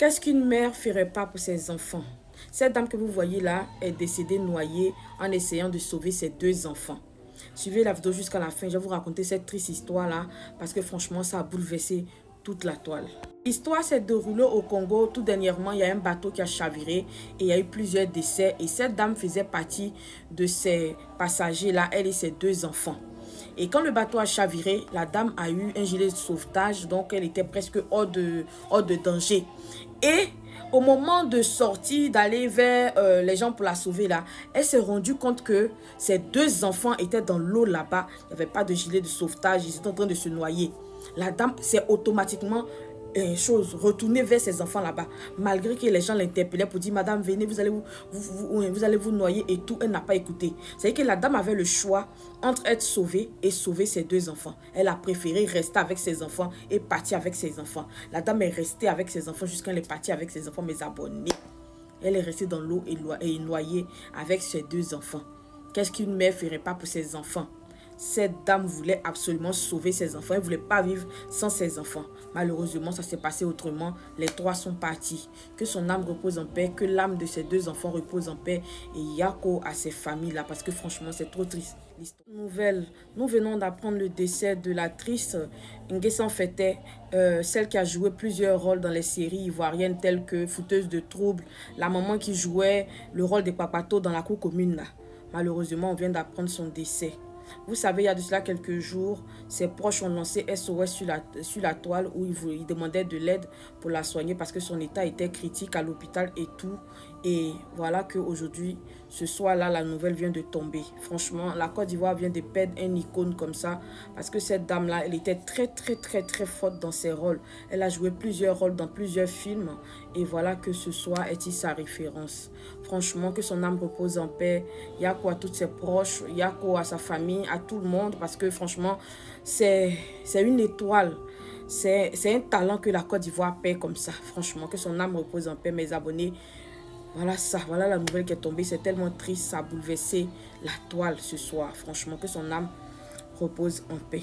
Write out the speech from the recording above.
Qu'est-ce qu'une mère ferait pas pour ses enfants? Cette dame que vous voyez là est décédée noyée en essayant de sauver ses 2 enfants. Suivez la vidéo jusqu'à la fin. Je vais vous raconter cette triste histoire-là parce que franchement, ça a bouleversé toute la toile. L'histoire s'est déroulée au Congo. Tout dernièrement, il y a un bateau qui a chaviré et il y a eu plusieurs décès. Et cette dame faisait partie de ces passagers-là, elle et ses 2 enfants. Et quand le bateau a chaviré, la dame a eu un gilet de sauvetage, donc elle était presque hors de danger. Et au moment de sortir, d'aller vers les gens pour la sauver là, elle s'est rendue compte que ses 2 enfants étaient dans l'eau là-bas. Il n'y avait pas de gilet de sauvetage, ils étaient en train de se noyer. La dame s'est automatiquement retournée vers ses enfants là-bas. Malgré que les gens l'interpellaient pour dire, madame, venez, vous allez vous noyer et tout. Elle n'a pas écouté. C'est-à-dire que la dame avait le choix entre être sauvée et sauver ses 2 enfants. Elle a préféré rester avec ses enfants et partir avec ses enfants. La dame est restée avec ses enfants jusqu'à elle est partie avec ses enfants, mes abonnés. Elle est restée dans l'eau et noyée avec ses 2 enfants. Qu'est-ce qu'une mère ferait pas pour ses enfants? Cette dame voulait absolument sauver ses enfants. Elle ne voulait pas vivre sans ses enfants. Malheureusement, ça s'est passé autrement. Les 3 sont partis. Que son âme repose en paix. Que l'âme de ces 2 enfants repose en paix. Et Yako à ces familles-là. Parce que franchement, c'est trop triste. Nouvelle. Nous venons d'apprendre le décès de l'actrice Nguessan Fete, celle qui a joué plusieurs rôles dans les séries ivoiriennes telles que Fouteuse de troubles. La maman qui jouait le rôle de Papato dans la cour commune. Là. Malheureusement, on vient d'apprendre son décès. Vous savez, il y a de cela quelques jours, ses proches ont lancé SOS sur la toile où ils demandaient de l'aide pour la soigner parce que son état était critique à l'hôpital et tout. Et voilà qu'aujourd'hui, ce soir-là, la nouvelle vient de tomber. Franchement, la Côte d'Ivoire vient de perdre une icône comme ça parce que cette dame-là, elle était très forte dans ses rôles. Elle a joué plusieurs rôles dans plusieurs films et voilà que ce soir est-il sa référence. Franchement, que son âme repose en paix. Yako à toutes ses proches, Yako à sa famille, à tout le monde parce que franchement, c'est une étoile. C'est un talent que la Côte d'Ivoire paie comme ça. Franchement, que son âme repose en paix, mes abonnés. Voilà ça, voilà la nouvelle qui est tombée. C'est tellement triste, ça a bouleversé la toile ce soir. Franchement, que son âme repose en paix.